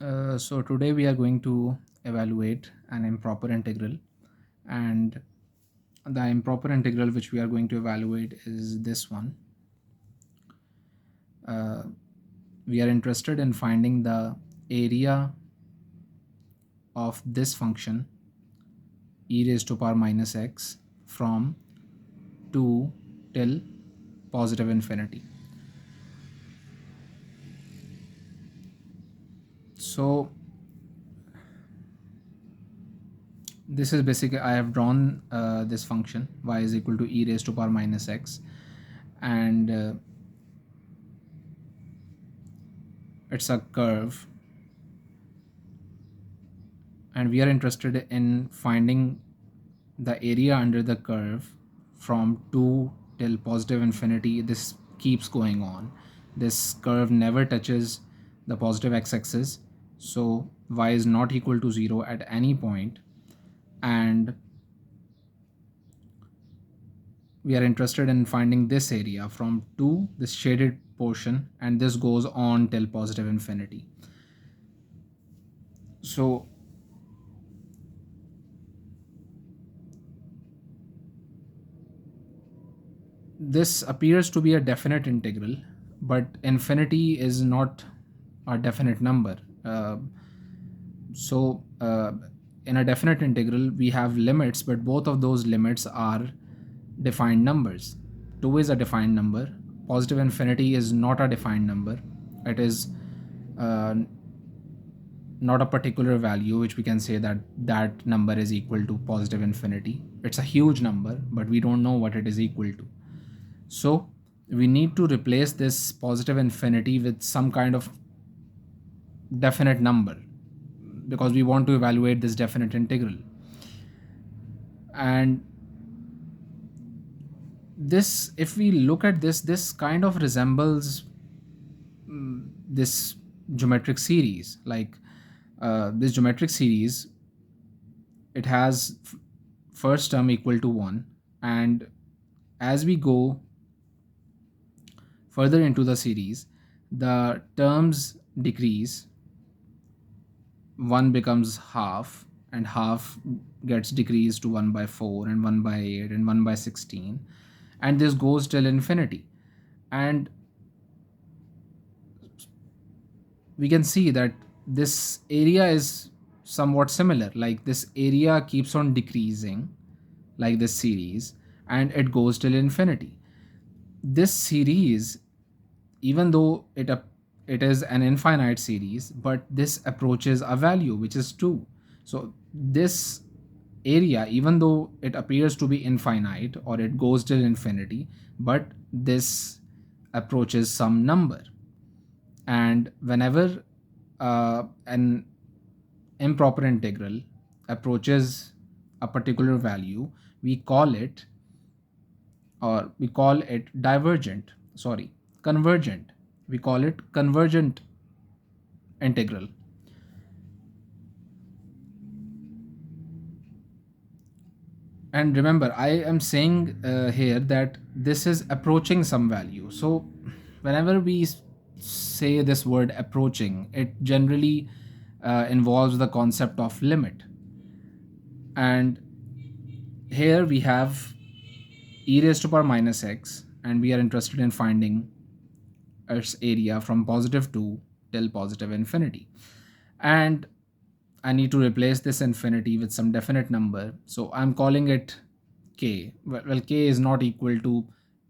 So today we are going to evaluate an improper integral, and the improper integral which we are going to evaluate is this one. Uh, we are interested in finding the area of this function e raised to power minus x from 2 till positive infinity. So this is basically, I have drawn this function y is equal to e raised to power minus x, and it's a curve, and we are interested in finding the area under the curve from 2 till positive infinity. This keeps going on. This curve never touches the positive x-axis, so y is not equal to 0 at any point, and we are interested in finding this area from 2, this shaded portion, and this goes on till positive infinity. So this appears to be a definite integral, but infinity is not a definite number. So in a definite integral we have limits, but both of those limits are defined numbers. 2 is a defined number, positive infinity is not a defined number. It is uh, not a particular value which we can say that that number is equal to positive infinity. It's a huge number, but we don't know what it is equal to. So we need to replace this positive infinity with some kind of definite number, because we want to evaluate this definite integral. And this, if we look at this kind of resembles this geometric series. Like this geometric series, it has first term equal to 1, and as we go further into the series, the terms decrease. 1 becomes half, and half gets decreased to 1 by 4 and 1 by 8 and 1 by 16, and this goes till infinity. And we can see that this area is somewhat similar. Like this area keeps on decreasing like this series, and it goes till infinity. This series, even though it is an infinite series, but this approaches a value which is 2. So this area, even though it appears to be infinite or it goes till infinity, but this approaches some number. And whenever an improper integral approaches a particular value, we call it, or we call it divergent, sorry, convergent. We call it convergent integral. And remember, I am saying here that this is approaching some value. So whenever we say this word approaching, it generally involves the concept of limit. And here we have e raised to power minus x, and we are interested in finding its area from positive 2 till positive infinity. And I need to replace this infinity with some definite number. So I'm calling it k. Well, k is not equal to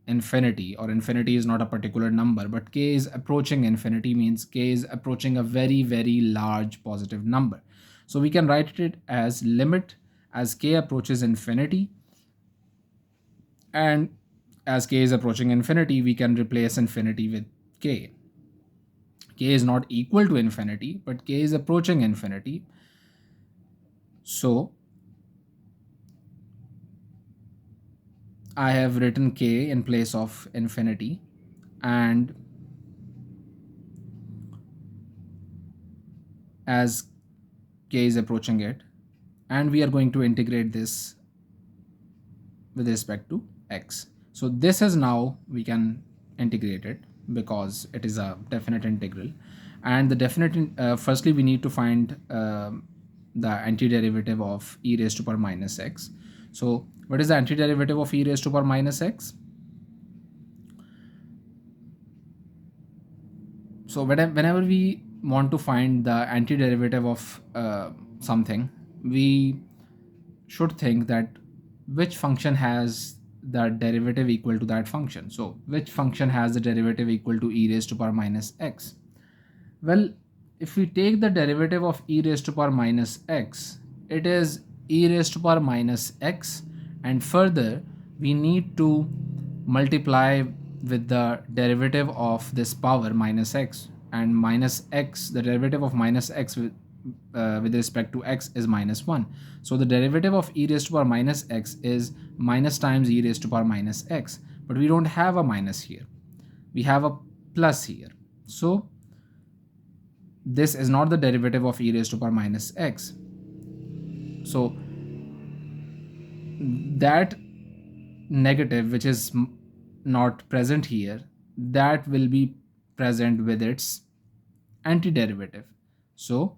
infinity, or infinity is not a particular number, but k is approaching infinity, means k is approaching a very, very large positive number. So we can write it as limit as k approaches infinity, and as k is approaching infinity, we can replace infinity with k. K is not equal to infinity, but k is approaching infinity. So I have written k in place of infinity, and as k is approaching it, and we are going to integrate this with respect to x. So this is, now we can integrate it because it is a definite integral. And the firstly we need to find the antiderivative of e raised to power minus x. So what is the antiderivative of e raised to power minus x? So whenever we want to find the antiderivative of something, we should think that which function has the derivative equal to that function. So which function has the derivative equal to e raised to power minus x? Well, if we take the derivative of e raised to power minus x, it is e raised to power minus x, and further we need to multiply with the derivative of this power minus x, and minus x, the derivative of minus x with respect to x is minus 1. So the derivative of e raised to power minus x is minus times e raised to power minus x, but we don't have a minus here, we have a plus here. So this is not the derivative of e raised to power minus x. So that negative which is not present here, that will be present with its antiderivative. So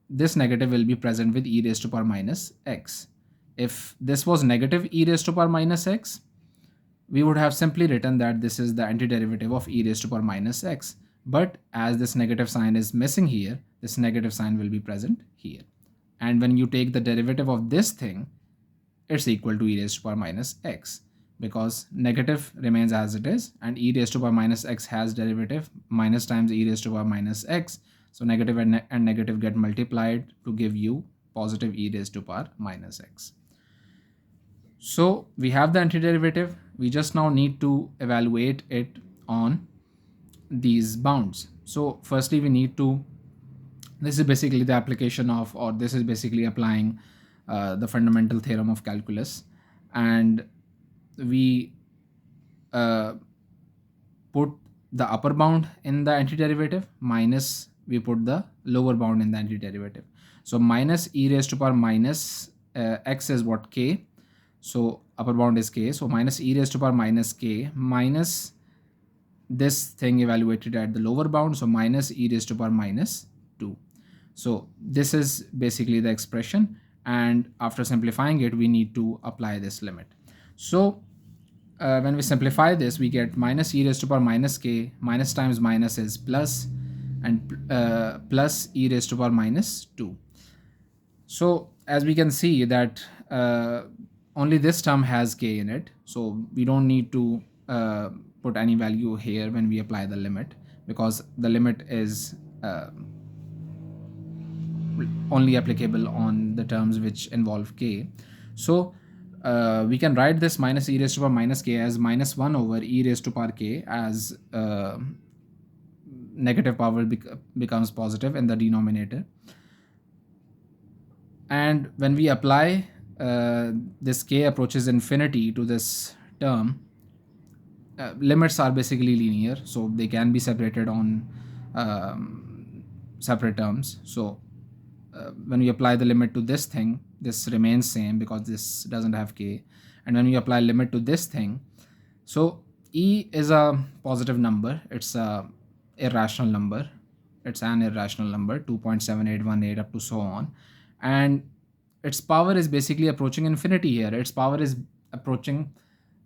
this negative will be present with e raised to power minus x. If this was negative e raised to power minus x, we would have simply written that this is the antiderivative of e raised to power minus x. But as this negative sign is missing here, this negative sign will be present here. And when you take the derivative of this thing, it's equal to e raised to power minus x, because negative remains as it is, and e raised to power minus x has derivative minus times e raised to power minus x. So negative and negative get multiplied to give you positive e raised to power minus x. So we have the antiderivative. We just now need to evaluate it on these bounds. So firstly we need to, this is basically the application of, or this is basically applying the fundamental theorem of calculus, and we put the upper bound in the antiderivative, minus we put the lower bound in the antiderivative. So minus e raised to power minus x is what, k. So upper bound is k. So minus e raised to power minus k minus this thing evaluated at the lower bound. So minus e raised to power minus 2. So this is basically the expression, and after simplifying it we need to apply this limit. So when we simplify this, we get minus e raised to power minus k, minus times minus is plus, and plus e raised to power minus 2. So as we can see that only this term has k in it, so we don't need to put any value here when we apply the limit, because the limit is only applicable on the terms which involve k. So we can write this minus e raised to power minus k as minus 1 over e raised to power k, as negative power becomes positive in the denominator. And when we apply this k approaches infinity to this term, limits are basically linear, so they can be separated on separate terms. So when we apply the limit to this thing, this remains same because this doesn't have k. And when we apply limit to this thing, so e is a positive number, it's a irrational number, it's an irrational number, 2.7818 up to so on, and its power is basically approaching infinity here. Its power is approaching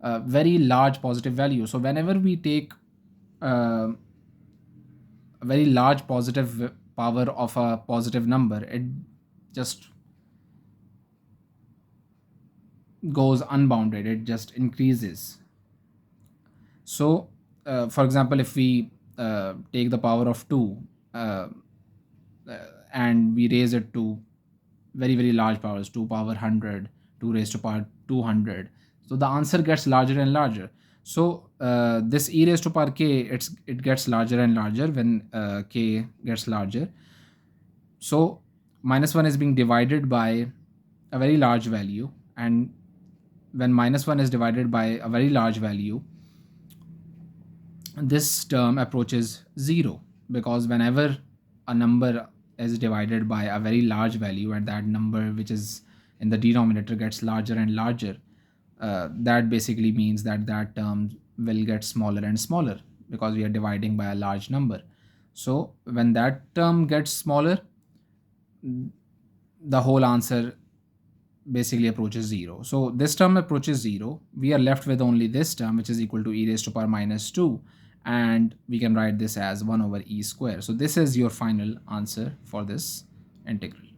a very large positive value. So whenever we take a very large positive power of a positive number, it just goes unbounded, it just increases. So for example, if we take the power of 2 and we raise it to very large powers, 2 power 100, 2 raised to power 200, so the answer gets larger and larger. So this e raised to power k, it gets larger and larger when k gets larger. So minus 1 is being divided by a very large value, and when minus 1 is divided by a very large value, this term approaches 0, because whenever a number is divided by a very large value and that number which is in the denominator gets larger and larger, that basically means that that term will get smaller and smaller because we are dividing by a large number. So when that term gets smaller, the whole answer basically approaches 0. So this term approaches 0. We are left with only this term, which is equal to e raised to power minus 2. And we can write this as 1 over e square. So this is your final answer for this integral.